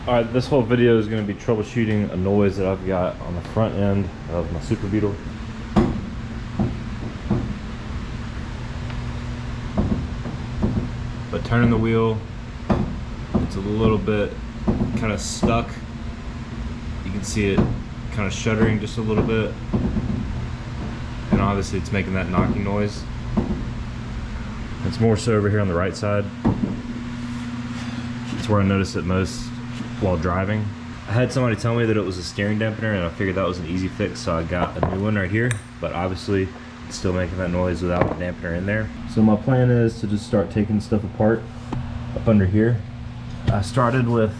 All right, this whole video is going to be troubleshooting a noise that I've got on the front end of my Superbeetle. But turning the wheel, it's a little bit kind of stuck. You can see it kind of shuddering just a little bit. And obviously it's making that knocking noise. It's more so over here on the right side. It's where I noticed it most while driving. I had somebody tell me that it was a steering dampener, and I figured that was an easy fix, so I got a new one right here. But obviously it's still making that noise without the dampener in there. So my plan is to just start taking stuff apart up under here. I started with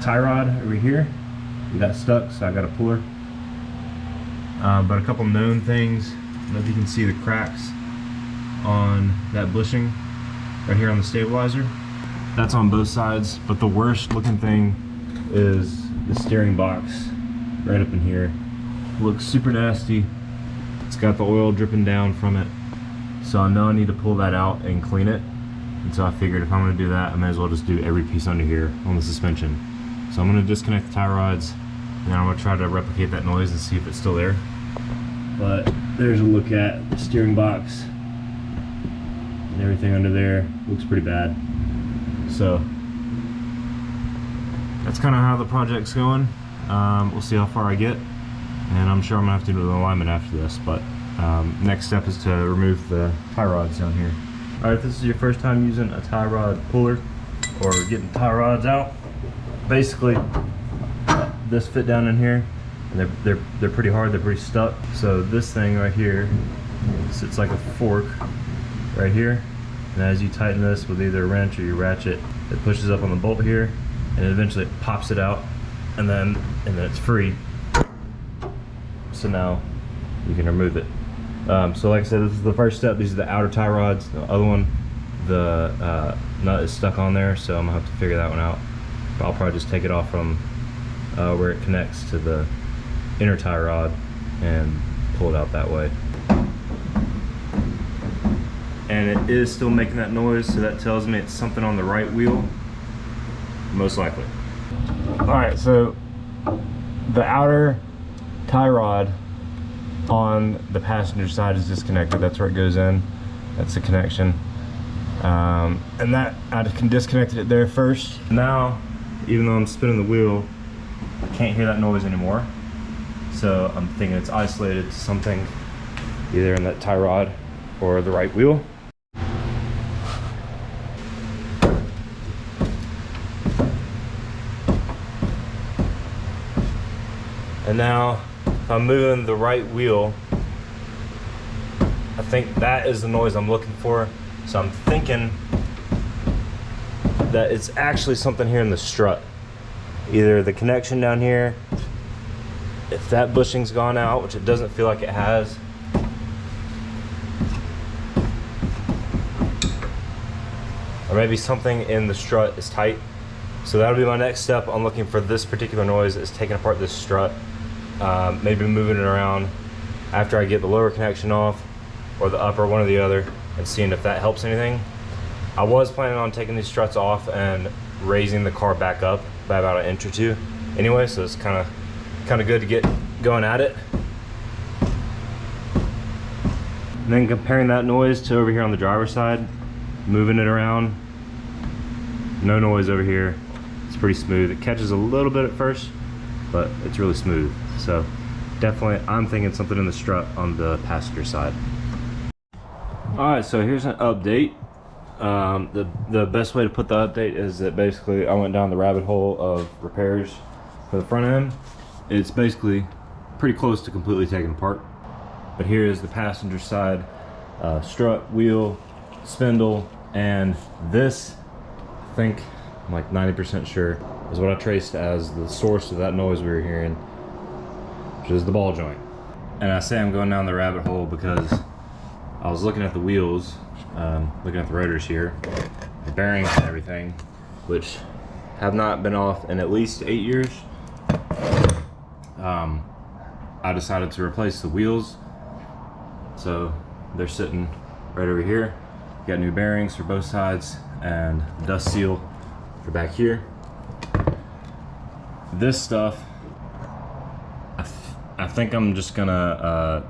tie rod over here. We got stuck, so I got a puller. But a couple known things. I don't know if you can see the cracks on that bushing right here on the stabilizer. That's on both sides, but the worst looking thing is the steering box right up in here. Looks super nasty. It's got the oil dripping down from it. So I know I need to pull that out and clean it. And so I figured if I'm gonna do that, I may as well just do every piece under here on the suspension. So I'm gonna disconnect the tie rods, and then I'm gonna try to replicate that noise and see if it's still there. But there's a look at the steering box and everything under there. Looks pretty bad. So that's kind of how the project's going. We'll see how far I get, and I'm sure I'm gonna have to do the alignment after this, but next step is to remove the tie rods down here. All right, if this is your first time using a tie rod puller or getting tie rods out, basically this fit down in here, and they're pretty hard, they're pretty stuck. So this thing right here sits like a fork right here. And as you tighten this with either a wrench or your ratchet, it pushes up on the bolt here, and eventually it pops it out, and then it's free. So now you can remove it. So like I said, this is the first step. These are the outer tie rods. The other one, the nut is stuck on there, so I'm gonna have to figure that one out. But I'll probably just take it off from where it connects to the inner tie rod and pull it out that way. And it is still making that noise, so that tells me it's something on the right wheel, most likely. All right, so the outer tie rod on the passenger side is disconnected. That's where it goes in. That's the connection. And that, I disconnected it there first. Now, even though I'm spinning the wheel, I can't hear that noise anymore. So I'm thinking it's isolated to something either in that tie rod or the right wheel. And now, if I'm moving the right wheel, I think that is the noise I'm looking for. So I'm thinking that it's actually something here in the strut. Either the connection down here, if that bushing's gone out, which it doesn't feel like it has, or maybe something in the strut is tight. So that'll be my next step on looking for this particular noise, is taking apart this strut. Maybe moving it around after I get the lower connection off, or the upper, one or the other, and seeing if that helps anything. I was planning on taking these struts off and raising the car back up by about an inch or two anyway, so it's kind of good to get going at it. And then comparing that noise to over here on the driver's side, moving it around, no noise over here. It's pretty smooth. It catches a little bit at first, but it's really smooth. So definitely, I'm thinking something in the strut on the passenger side. All right, so here's an update. The best way to put the update is that basically I went down the rabbit hole of repairs for the front end. It's basically pretty close to completely taken apart. But here is the passenger side strut, wheel, spindle, and this, I think, I'm like 90% sure, is what I traced as the source of that noise we were hearing, which is the ball joint. And I say I'm going down the rabbit hole because I was looking at the wheels, looking at the rotors here, the bearings and everything, which have not been off in at least 8 years. I decided to replace the wheels, so they're sitting right over here. Got new bearings for both sides and dust seal for back here. This stuff, I think I'm just gonna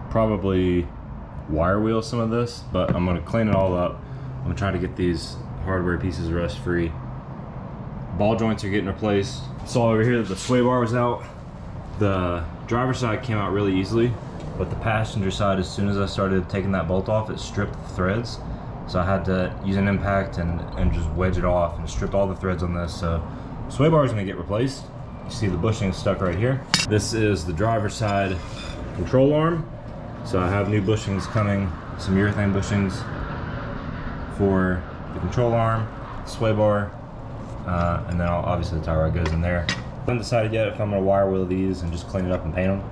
probably wire wheel some of this, but I'm gonna clean it all up. I'm gonna try to get these hardware pieces rust free. Ball joints are getting replaced. Saw over here that the sway bar was out. The driver's side came out really easily, but the passenger side, as soon as I started taking that bolt off, it stripped the threads. So I had to use an impact and just wedge it off and stripped all the threads on this. So sway bar is gonna get replaced. You see the bushing is stuck right here. This is the driver's side control arm. So I have new bushings coming, some urethane bushings for the control arm, sway bar, and then obviously the tie rod goes in there. I haven't decided yet if I'm gonna wire wheel these and just clean it up and paint them,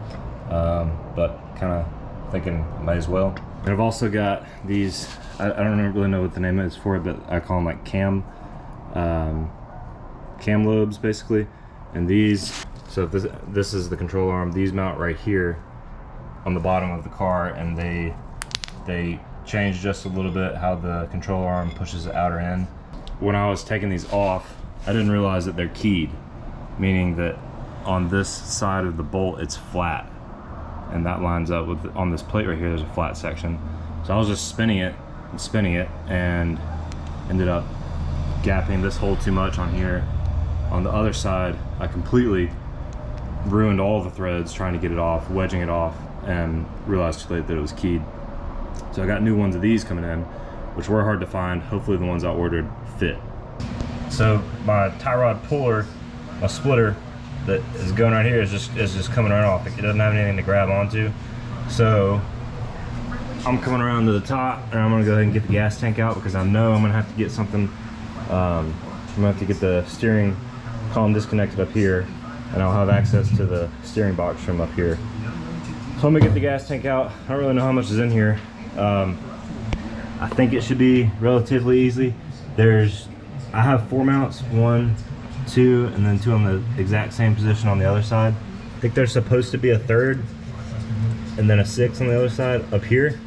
but kind of thinking might as well. And I've also got these, I don't really know what the name is for it, but I call them like cam lobes basically. And these, so this is the control arm. These mount right here on the bottom of the car, and they change just a little bit how the control arm pushes the outer end. When I was taking these off, I didn't realize that they're keyed, meaning that on this side of the bolt it's flat, and that lines up with, on this plate right here there's a flat section. So I was just spinning it and ended up gapping this hole too much on here. On the other side, I completely ruined all the threads trying to get it off, wedging it off, and realized too late that it was keyed. So I got new ones of these coming in, which were hard to find. Hopefully the ones I ordered fit. So my tie rod puller, my splitter that is going right here is just coming right off. It doesn't have anything to grab onto. So I'm coming around to the top, and I'm gonna go ahead and get the gas tank out, because I know I'm gonna have to get something. I'm gonna have to get the steering column disconnected up here, and I'll have access to the steering box from up here. So I'm gonna get the gas tank out. I don't really know how much is in here. I think it should be relatively easy. I have 4 mounts, 1, 2, and then 2 on the exact same position on the other side. I think there's supposed to be a 3rd and then a 6th on the other side up here,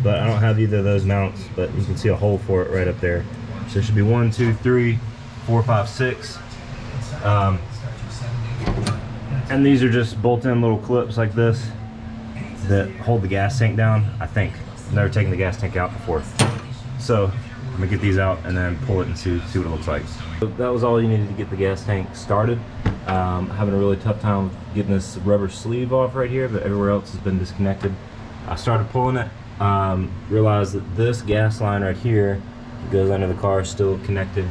but I don't have either of those mounts, but you can see a hole for it right up there. So there should be 1, 2, 3, 4, 5, 6. And these are just bolt-in little clips like this that hold the gas tank down, I think. I've never taken the gas tank out before. So I'm gonna get these out and then pull it and see what it looks like. So that was all you needed to get the gas tank started. Having a really tough time getting this rubber sleeve off right here, but everywhere else has been disconnected. I started pulling it, realized that this gas line right here goes under the car, still connected,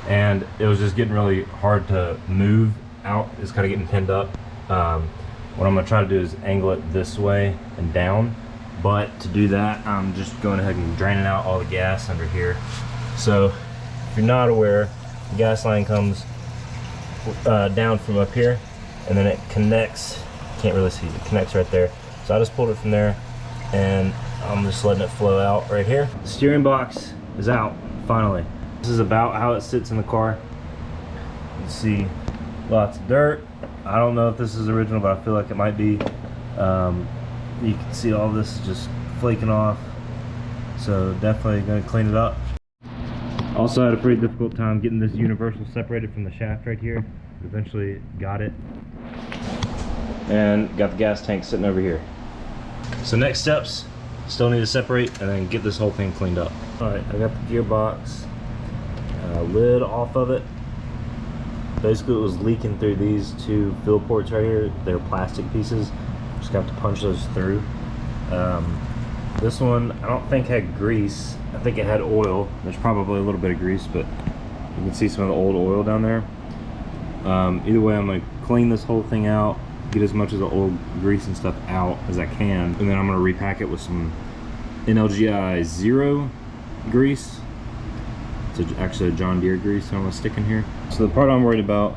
and it was just getting really hard to move out. It's kind of getting pinned up. What I'm gonna try to do is angle it this way and down, but to do that I'm just going ahead and draining out all the gas under here. So if you're not aware, the gas line comes down from up here, and then it connects, can't really see, it connects right there. So I just pulled it from there, and I'm just letting it flow out right here. The steering box is out, finally. This is about how it sits in the car. You can see lots of dirt. I don't know if this is original, but I feel like it might be. You can see all this just flaking off, so definitely gonna clean it up. Also had a pretty difficult time getting this universal separated from the shaft right here. Eventually got it, and got the gas tank sitting over here. So next steps, still need to separate and then get this whole thing cleaned up. All right, I got the gearbox lid off of it. Basically it was leaking through these 2 fill ports right here. They're plastic pieces, just got to punch those through. This one I don't think had grease. I think it had oil. There's probably a little bit of grease, but you can see some of the old oil down there. Either way, I'm gonna clean this whole thing out, get as much of the old grease and stuff out as I can, and then I'm gonna repack it with some NLGI Zero grease. It's actually a John Deere grease I'm gonna stick in here. So the part I'm worried about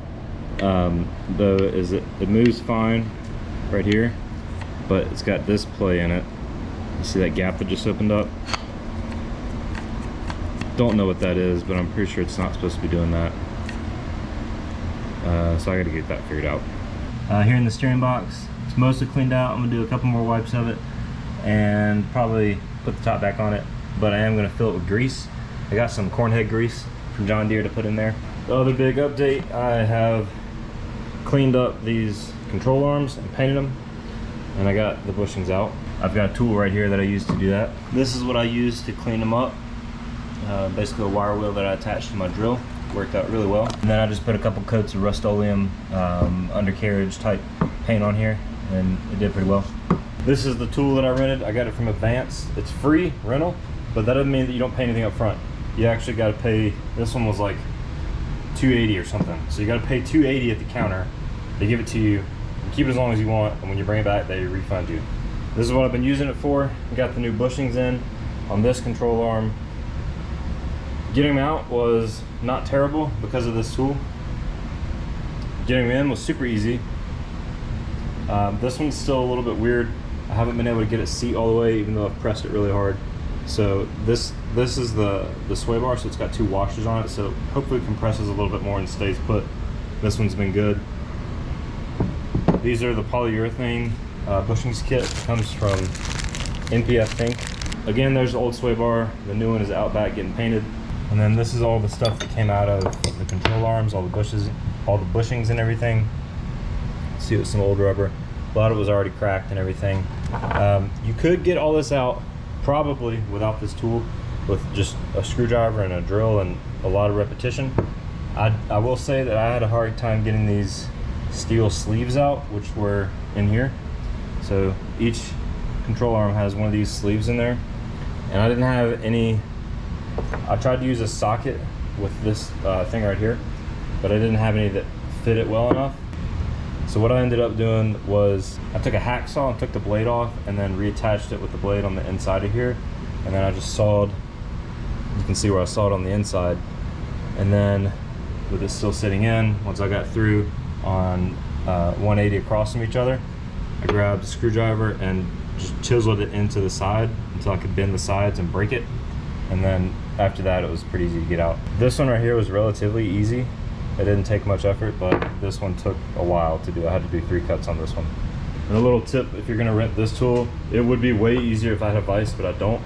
though is it moves fine right here, but it's got this play in it. You see that gap that just opened up? Don't know what that is, but I'm pretty sure it's not supposed to be doing that. So I gotta get that figured out. Here in the steering box, it's mostly cleaned out. I'm gonna do a couple more wipes of it and probably put the top back on it, but I am gonna fill it with grease. I got some cornhead grease from John Deere to put in there. The other big update, I have cleaned up these control arms and painted them, and I got the bushings out. I've got a tool right here that I use to do that. This is what I use to clean them up. Basically a wire wheel that I attached to my drill. Worked out really well. And then I just put a couple coats of Rust-Oleum undercarriage type paint on here, and it did pretty well. This is the tool that I rented. I got it from Advance. It's free rental, but that doesn't mean that you don't pay anything up front. You actually got to pay. This one was like $280 or something. So you got to pay $280 at the counter. They give it to you. You keep it as long as you want, and when you bring it back, they refund you. This is what I've been using it for. I got the new bushings in on this control arm. Getting them out was not terrible because of this tool. Getting them in was super easy. This one's still a little bit weird. I haven't been able to get it seat all the way, even though I've pressed it really hard. So this is the sway bar, so it's got 2 washers on it, so hopefully it compresses a little bit more and stays put. This one's been good. These are the polyurethane bushings kit. It comes from NPF Think. Again, there's the old sway bar. The new one is out back getting painted. And then this is all the stuff that came out of the control arms, all the bushings and everything. See, it was some old rubber. A lot of it was already cracked and everything. You could get all this out probably without this tool, with just a screwdriver and a drill and a lot of repetition. I will say that I had a hard time getting these steel sleeves out, which were in here. So each control arm has one of these sleeves in there, and I didn't have any. I tried to use a socket with this thing right here, but I didn't have any that fit it well enough. So what I ended up doing was I took a hacksaw and took the blade off, and then reattached it with the blade on the inside of here, and then I just sawed. You can see where I sawed on the inside, and then with it still sitting in, once I got through on 180 across from each other, I grabbed a screwdriver and just chiseled it into the side until I could bend the sides and break it. And then after that, it was pretty easy to get out. This one right here was relatively easy. It didn't take much effort, but this one took a while to do. I had to do 3 cuts on this one. And a little tip, if you're gonna rent this tool, it would be way easier if I had a vise, but I don't.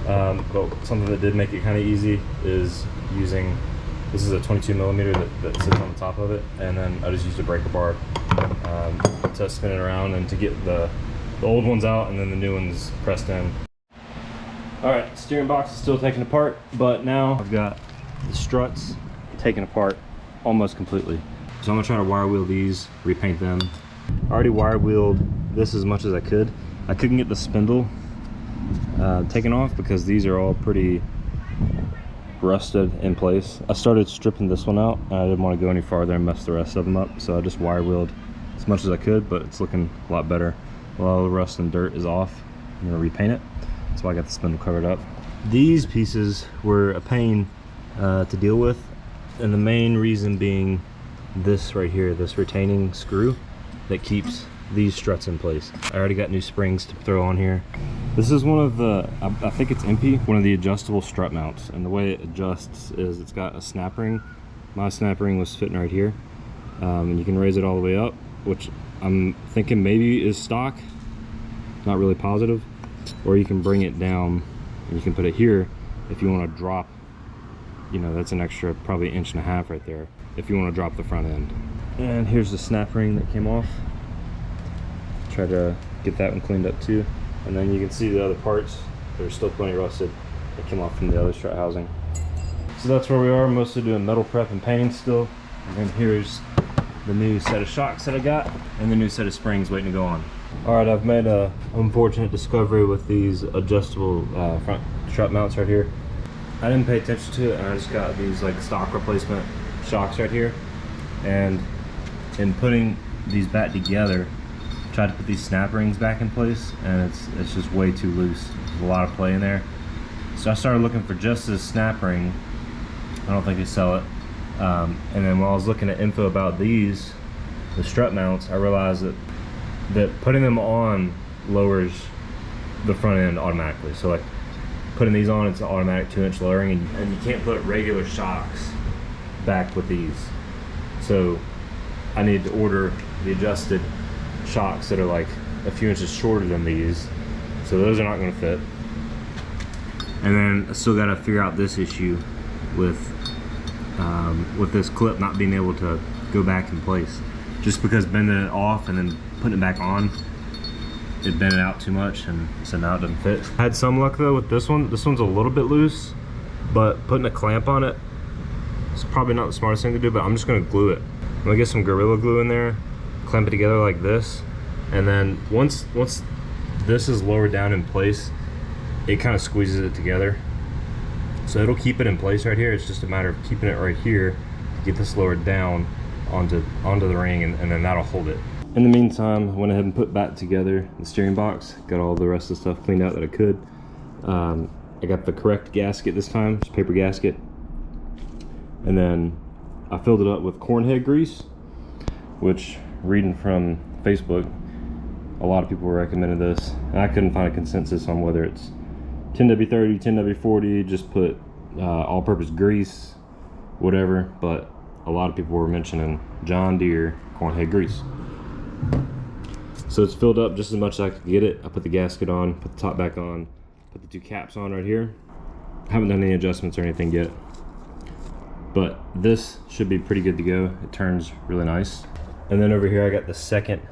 But something that did make it kind of easy is using, this is a 22 millimeter that sits on the top of it, and then I just used a breaker bar to spin it around and to get the old ones out, and then the new ones pressed in. All right, steering box is still taken apart, but now I've got the struts taken apart almost completely. So I'm gonna try to wire wheel these, repaint them. I already wire wheeled this as much as I could. I couldn't get the spindle taken off because these are all pretty rusted in place. I started stripping this one out, and I didn't want to go any farther and mess the rest of them up, so I just wire wheeled as much as I could, but it's looking a lot better. A lot of the rust and dirt is off. I'm gonna repaint it. That's why I got the spindle covered up. These pieces were a pain to deal with, and the main reason being this right here, this retaining screw that keeps these struts in place. I already got new springs to throw on here. This is one of the, I think it's MP, one of the adjustable strut mounts, and the way it adjusts is it's got a snap ring. My snap ring was fitting right here, and you can raise it all the way up, which I'm thinking maybe is stock, not really positive. Or you can bring it down and you can put it here if you want to drop, you know, that's an extra probably 1.5 inches right there if you want to drop the front end. And here's the snap ring that came off. Try to get that one cleaned up too. And then you can see the other parts, they're still plenty rusted. They came off from the other strut housing. So that's where we are, mostly doing metal prep and painting still. And then here's the new set of shocks that I got and the new set of springs waiting to go on. All right, I've made a unfortunate discovery with these adjustable front strut mounts right here. I didn't pay attention to it, and I just got these like stock replacement shocks right here. And in putting these back together, tried to put these snap rings back in place, and it's just way too loose. There's a lot of play in there. So I started looking for just this snap ring. I don't think they sell it. And then while I was looking at info about these, the strut mounts, I realized that putting them on lowers the front end automatically. So like putting these on, it's an automatic 2-inch lowering, and you can't put regular shocks back with these. So I need to order the adjusted shocks that are like a few inches shorter than these. So those are not going to fit. And then I still got to figure out this issue with this clip not being able to go back in place. just because bending it off and then putting it back on, it bent it out too much, and so now it doesn't fit. I had some luck though with this one. This one's a little bit loose, but putting a clamp on it, it's probably not the smartest thing to do, but I'm just gonna glue it. I'm gonna get some Gorilla Glue in there, clamp it together like this, and then once this is lowered down in place, it kind of squeezes it together. So it'll keep it in place right here. It's just a matter of keeping it right here to get this lowered down onto the ring, and then that'll hold it. In the meantime, I went ahead and put back together the steering box, got all the rest of the stuff cleaned out that I could. I got the correct gasket this time, just paper gasket. And then I filled it up with cornhead grease, which, reading from Facebook, a lot of people were recommending this, and I couldn't find a consensus on whether it's 10W30, 10W40, just put all-purpose grease, whatever, but a lot of people were mentioning John Deere cornhead grease. So it's filled up just as much as I could get it. I put the gasket on, put the top back on, put the two caps on right here. I haven't done any adjustments or anything yet, but this should be pretty good to go. It turns really nice. And then over here I got the second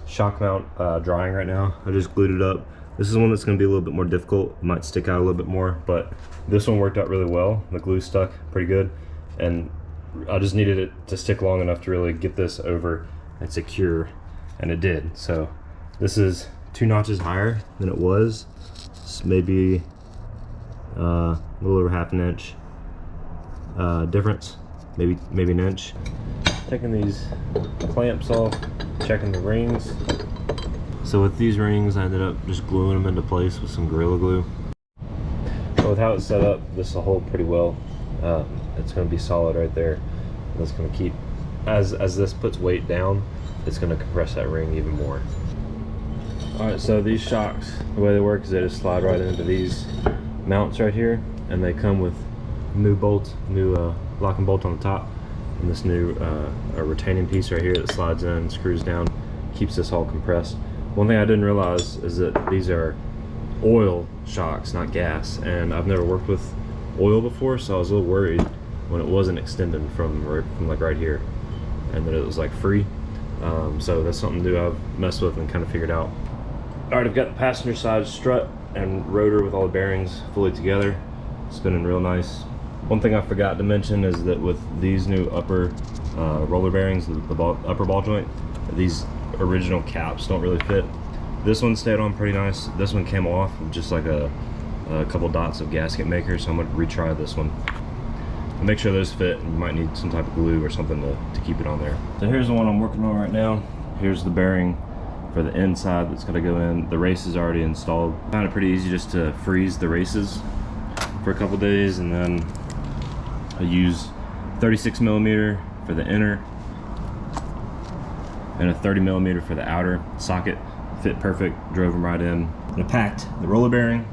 shock mount drying right now. I just glued it up. This is one that's going to be a little bit more difficult. It might stick out a little bit more, but this one worked out really well. The glue stuck pretty good, and I just needed it to stick long enough to really get this over and secure, and it did. So this is 2 notches higher than it was. It's maybe a little over ½ inch difference, maybe an inch. Taking these clamps off, checking the rings. So with these rings, I ended up just gluing them into place with some Gorilla Glue. So with how it's set up, this will hold pretty well. It's going to be solid right there. It's going to keep, as this puts weight down, it's going to compress that ring even more. Alright, so these shocks, the way they work is they just slide right into these mounts right here, and they come with new bolt, new lock and bolt on the top, and this new retaining piece right here that slides in and screws down, keeps this all compressed. One thing I didn't realize is that these are oil shocks, not gas, and I've never worked with oil before, so I was a little worried when it wasn't extending from like right here, and that it was like free. So that's something new I've messed with and kind of figured out. Alright, I've got the passenger side strut and rotor with all the bearings fully together, spinning real nice. One thing I forgot to mention is that with these new upper roller bearings, the upper ball joint, these original caps don't really fit. This one stayed on pretty nice. This one came off with just like a couple dots of gasket maker, so I'm going to retry this one. Make sure those fit, and you might need some type of glue or something to keep it on there. So here's the one I'm working on right now. Here's the bearing for the inside that's going to go in. The race is already installed. Found it pretty easy just to freeze the races for a couple days, and then I use 36mm for the inner and a 30mm for the outer socket. Fit perfect, drove them right in. And I packed the roller bearing,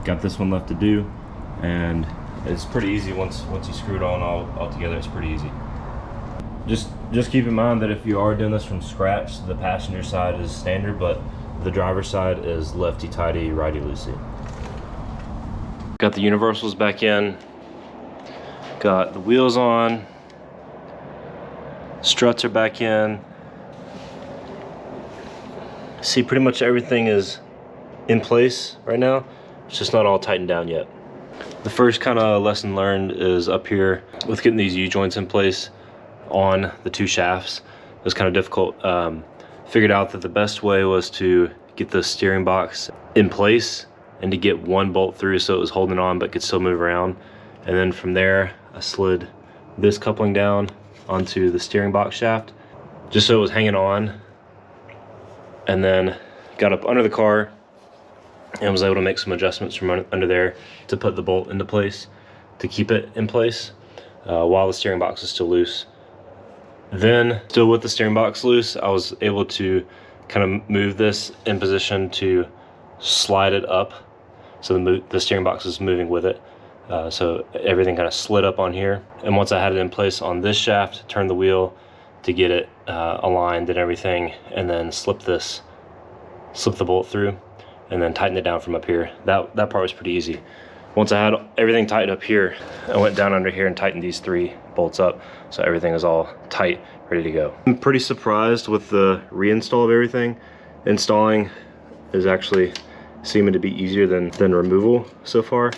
got this one left to do, and it's pretty easy once you screw it on all together. It's pretty easy. Just keep in mind that if you are doing this from scratch, the passenger side is standard, but the driver's side is lefty-tighty, righty-loosey. Got the universals back in, got the wheels on, struts are back in. See, pretty much everything is in place right now. It's just not all tightened down yet. The first kind of lesson learned is up here with getting these U-joints in place on the 2 shafts. It was kind of difficult. Figured out that the best way was to get the steering box in place and to get one bolt through so it was holding on but could still move around. And then from there, I slid this coupling down onto the steering box shaft just so it was hanging on, and then got up under the car and was able to make some adjustments from under there to put the bolt into place to keep it in place while the steering box is still loose. Then, still with the steering box loose, I was able to kind of move this in position to slide it up so the steering box is moving with it. So everything kind of slid up on here. And once I had it in place on this shaft, turned the wheel to get it aligned and everything, and then slip the bolt through, and then tighten it down from up here. That part was pretty easy. Once I had everything tightened up here, I went down under here and tightened these 3 bolts up, so everything is all tight, ready to go. I'm pretty surprised with the reinstall of everything. Installing is actually seeming to be easier than removal so far.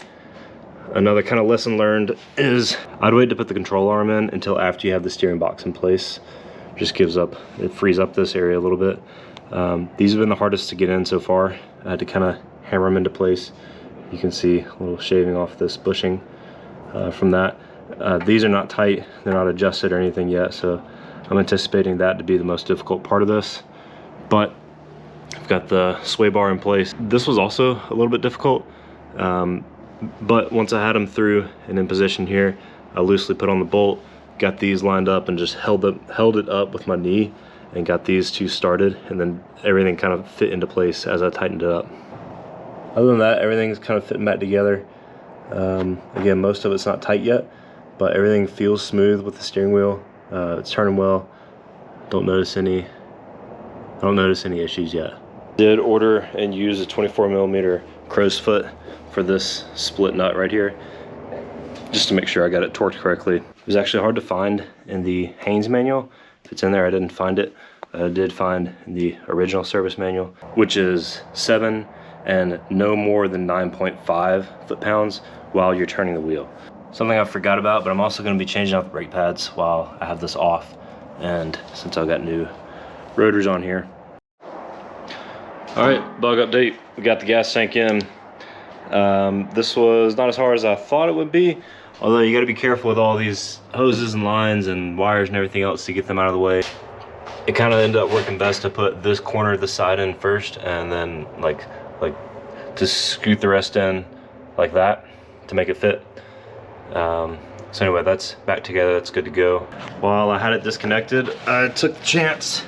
Another kind of lesson learned is I'd wait to put the control arm in until after you have the steering box in place. Just it frees up this area a little bit. These have been the hardest to get in so far. I had to kind of hammer them into place. You can see a little shaving off this bushing from that. These are not tight, they're not adjusted or anything yet, so I'm anticipating that to be the most difficult part of this. But I've got the sway bar in place. This was also a little bit difficult, but once I had them through and in position here, I loosely put on the bolt, got these lined up and just held it up with my knee and got these 2 started, and then everything kind of fit into place as I tightened it up. Other than that, everything's kind of fitting back together. Again, most of it's not tight yet, but everything feels smooth with the steering wheel. It's turning well. I don't notice any issues yet. Did order and use a 24mm crow's foot for this split nut right here, just to make sure I got it torqued correctly. It was actually hard to find in the Haynes manual. If it's in there, I didn't find it. I did find in the original service manual, which is 7 and no more than 9.5 foot-pounds while you're turning the wheel. Something I forgot about, but I'm also going to be changing out the brake pads while I have this off, and since I've got new rotors on here. All right, bug update. We got the gas tank in. This was not as hard as I thought it would be, although you got to be careful with all these hoses and lines and wires and everything else to get them out of the way. It kind of ended up working best to put this corner of the side in first, and then like to scoot the rest in like that to make it fit. So anyway, that's back together, that's good to go. While I had it disconnected, I took the chance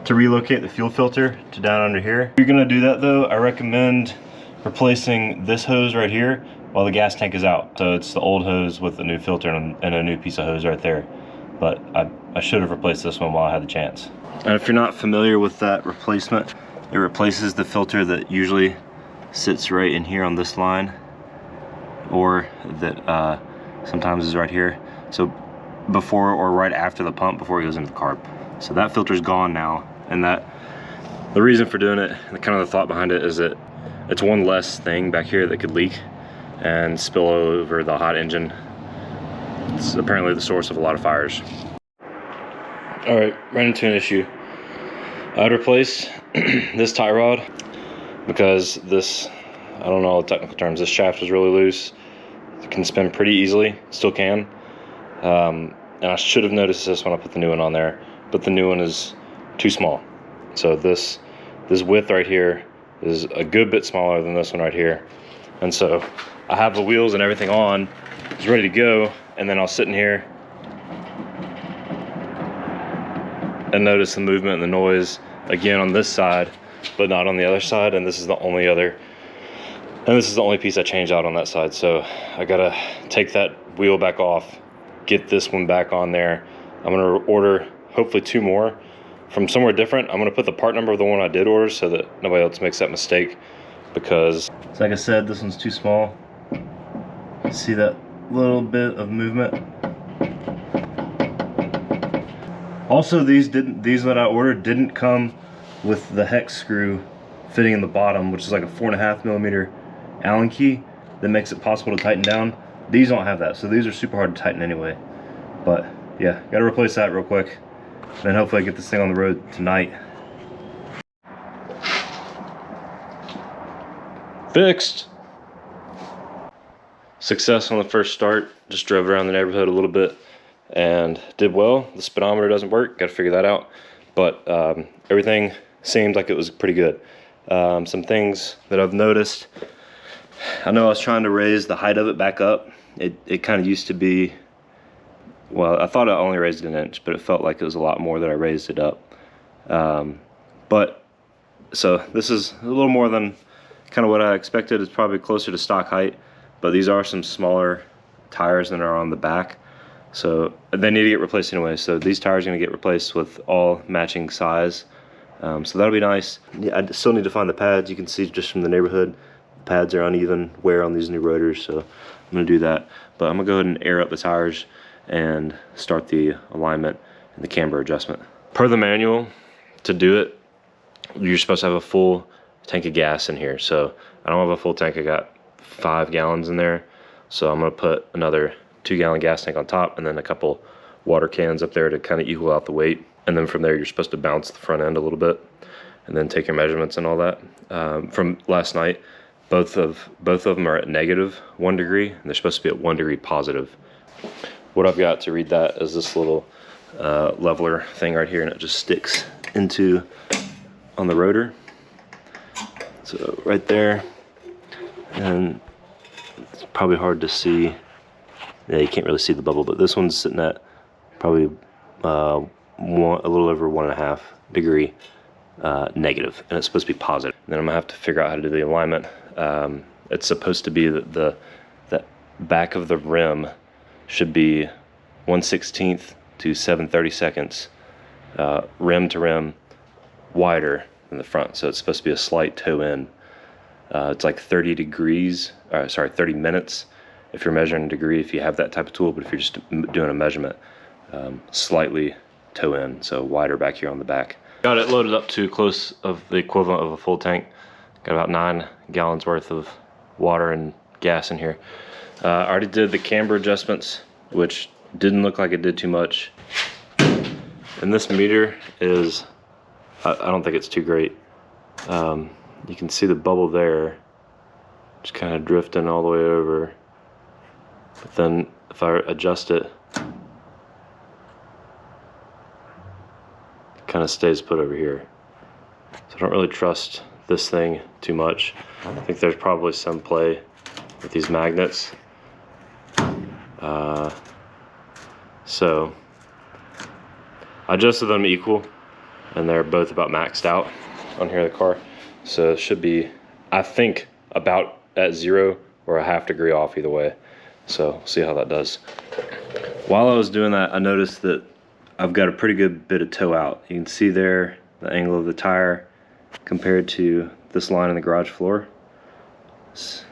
to relocate the fuel filter to down under here. If you're gonna do that though, I recommend replacing this hose right here while the gas tank is out. So it's the old hose with the new filter and a new piece of hose right there. But I should have replaced this one while I had the chance. And if you're not familiar with that replacement, it replaces the filter that usually sits right in here on this line, or that sometimes is right here. So before or right after the pump, before it goes into the carb. So that filter's gone now, and the reason for doing it, and kind of the thought behind it, is that it's one less thing back here that could leak and spill over the hot engine. It's apparently the source of a lot of fires. All right, ran into an issue. I'd replace this tie rod because this, I don't know all the technical terms, this shaft was really loose. It can spin pretty easily, still can. And I should have noticed this when I put the new one on there, but the new one is too small. So this width right here is a good bit smaller than this one right here. And so I have the wheels and everything on, it's ready to go, and then I'll sit in here and notice the movement and the noise again on this side, but not on the other side. And this is the only piece I changed out on that side. So I gotta take that wheel back off, get this one back on there. I'm gonna order hopefully 2 more from somewhere different. I'm gonna put the part number of the one I did order so that nobody else makes that mistake, because like I said, this one's too small. See that little bit of movement? Also, these that I ordered didn't come with the hex screw fitting in the bottom, which is like a 4.5mm Allen key that makes it possible to tighten down. These don't have that, so these are super hard to tighten anyway. But yeah, gotta replace that real quick, and then hopefully I get this thing on the road tonight. Fixed. Success on the first start. Just drove around the neighborhood a little bit and did well. The speedometer doesn't work, got to figure that out. But everything seemed like it was pretty good. Some things that I've noticed, I know I was trying to raise the height of it back up. It kind of used to be, well, I thought I only raised it 1 inch, but it felt like it was a lot more that I raised it up. But so this is a little more than kind of what I expected. It's probably closer to stock height, but these are some smaller tires than are on the back. So they need to get replaced anyway. So these tires are going to get replaced with all matching size. So that'll be nice. I still need to find the pads. You can see just from the neighborhood, The pads are uneven wear on these new rotors, so I'm gonna do that. But I'm gonna go ahead and air up the tires and start the alignment and the camber adjustment. Per the manual, to do it, you're supposed to have a full tank of gas in here. So I don't have a full tank, I got 5 gallons in there. So I'm gonna put another 2-gallon gas tank on top and then a couple water cans up there to kind of equal out the weight. And then from there, you're supposed to bounce the front end a little bit and then take your measurements and all that. From last night, both of them are at -1 degree, and they're supposed to be at 1 degree positive. What I've got to read that is this little leveler thing right here, and it just sticks into on the rotor. So right there, and it's probably hard to see. Yeah, you can't really see the bubble, but this one's sitting at probably a little over 1.5 degree negative, and it's supposed to be positive. And then I'm gonna have to figure out how to do the alignment. It's supposed to be that the back of the rim should be 1/16 to 7/32 rim to rim wider than the front. So it's supposed to be a slight toe in. It's like 30 minutes if you're measuring a degree, if you have that type of tool, but if you're just doing a measurement, slightly toe in, so wider back here on the back. Got it loaded up to close of the equivalent of a full tank. Got about 9 gallons worth of water and gas in here. I already did the camber adjustments, which didn't look like it did too much. And this meter is, I don't think it's too great. You can see the bubble there, just kind of drifting all the way over. But then if I adjust it, kind of stays put over here. So I don't really trust this thing too much. I think there's probably some play with these magnets. So I adjusted them equal, and they're both about maxed out on here in the car. So it should be, I think, about at 0 or 1/2 degree off either way. So see how that does. While I was doing that, I noticed that I've got a pretty good bit of toe out. You can see there the angle of the tire compared to this line in the garage floor. It's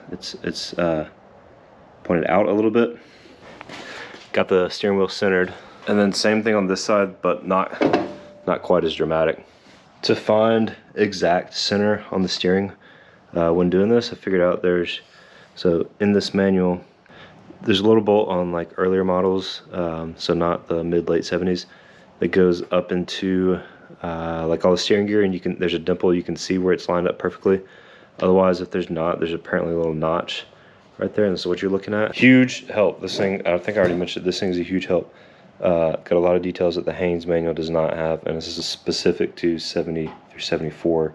pointed out a little bit. Got the steering wheel centered, and then same thing on this side, but not quite as dramatic. To find exact center on the steering when doing this, I figured out so in this manual, there's a little bolt on like earlier models, so not the mid-late 70s, that goes up into like all the steering gear, and there's a dimple, you can see where it's lined up perfectly. Otherwise, if there's not, there's apparently a little notch right there, and this is what you're looking at. Huge help. This thing, I think I already mentioned, this thing's a huge help. Got a lot of details that the Haynes manual does not have, and this is specific to 70 through 74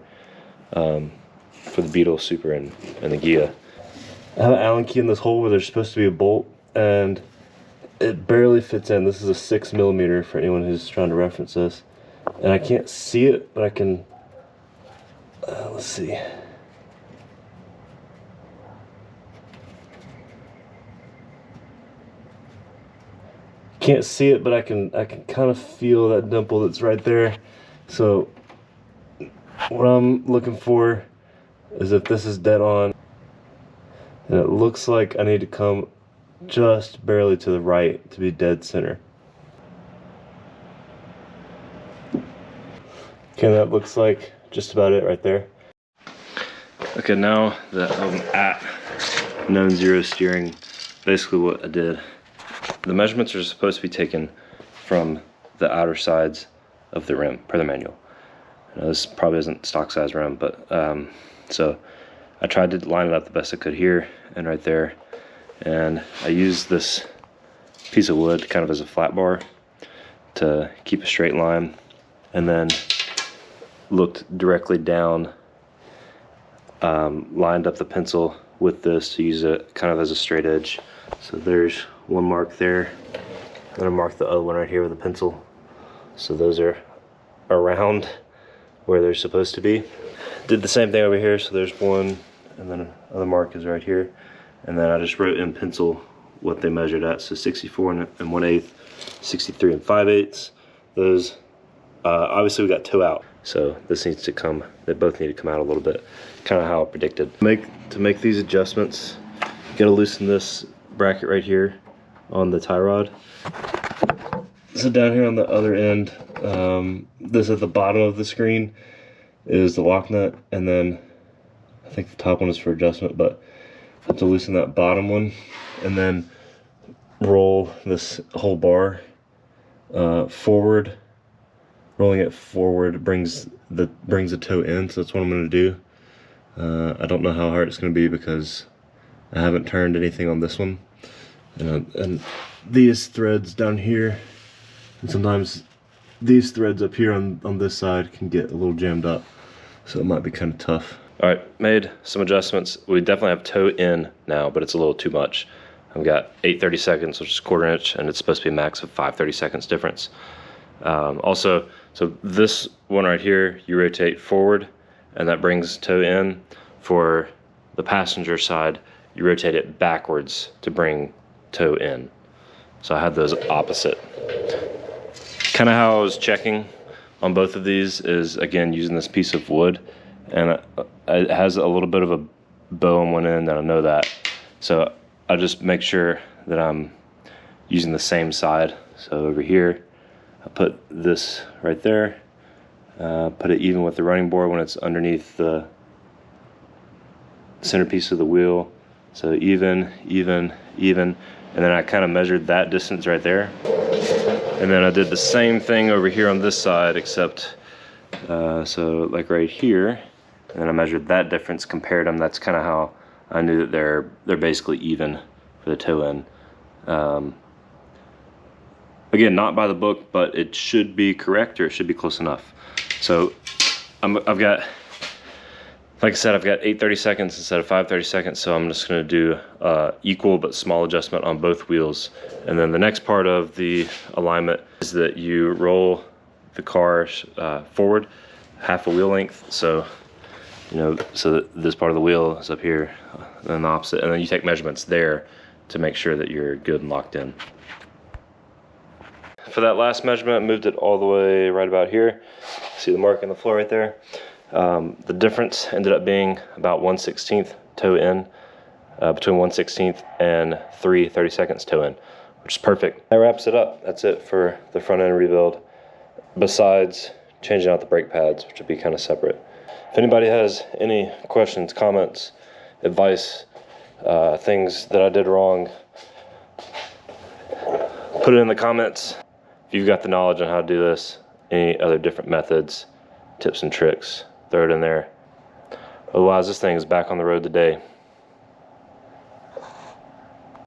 for the Beetle Super and the Ghia. I have an Allen key in this hole where there's supposed to be a bolt, and it barely fits in. This is a 6mm for anyone who's trying to reference this, and I can't see it, but I can. Let's see. Can't see it, but I can kind of feel that dimple that's right there. So what I'm looking for is if this is dead on, and it looks like I need to come just barely to the right to be dead center. Okay, that looks like just about it right there. Okay, now that I'm at known zero steering, basically what I did, the measurements are supposed to be taken from the outer sides of the rim per the manual. Now, this probably isn't stock size rim, but so I tried to line it up the best I could here and right there, and I used this piece of wood kind of as a flat bar to keep a straight line, and then looked directly down, lined up the pencil with this to use it kind of as a straight edge. So there's one mark there, and I marked the other one right here with a pencil. So those are around where they're supposed to be. Did the same thing over here, so there's one, and then another mark is right here. And then I just wrote in pencil what they measured at. So 64 and 1/8, 63 and 5/8. Those Obviously we got toe out, so this needs to come, they both need to come out a little bit, kind of how I predicted. To make these adjustments, you gotta loosen this bracket right here on the tie rod. So down here on the other end, this at the bottom of the screen is the lock nut, and then I think the top one is for adjustment, but I have to loosen that bottom one and then roll this whole bar forward. Rolling it forward brings the toe in, so that's what I'm going to do. I don't know how hard it's going to be because I haven't turned anything on this one. And these threads down here, and sometimes these threads up here on this side can get a little jammed up, so it might be kind of tough. All right, made some adjustments. We definitely have toe in now, but it's a little too much. I've got 8/32, which is 1/4 inch, and it's supposed to be a max of 5/32 difference. Also, so this one right here, you rotate forward, and that brings toe in. For the passenger side, you rotate it backwards to bring toe in. So I had those opposite. Kind of how I was checking on both of these is, again, using this piece of wood, and it has a little bit of a bow on one end, and I know that. So I just make sure that I'm using the same side. So over here, I put this right there, put it even with the running board when it's underneath the centerpiece of the wheel. So even, and then I kind of measured that distance right there. And then I did the same thing over here on this side, except, so like right here, and then I measured that difference, compared them. That's kind of how I knew that they're basically even for the toe in. Again, not by the book, but it should be correct, or it should be close enough. So I've got, like I said, I've got 8/32 instead of 5/32, so I'm just going to do equal but small adjustment on both wheels. And then the next part of the alignment is that you roll the car forward half a wheel length. So, you know, so that this part of the wheel is up here, and then the opposite, and then you take measurements there to make sure that you're good and locked in. For that last measurement, I moved it all the way right about here. See the mark in the floor right there? The difference ended up being about 1/16 toe in, between 1/16 and 3/32 toe in, which is perfect. That wraps it up. That's it for the front end rebuild, besides changing out the brake pads, which would be kind of separate. If anybody has any questions, comments, advice, things that I did wrong, put it in the comments. If you've got the knowledge on how to do this, any other different methods, tips and tricks, throw it in there. Otherwise, this thing is back on the road today.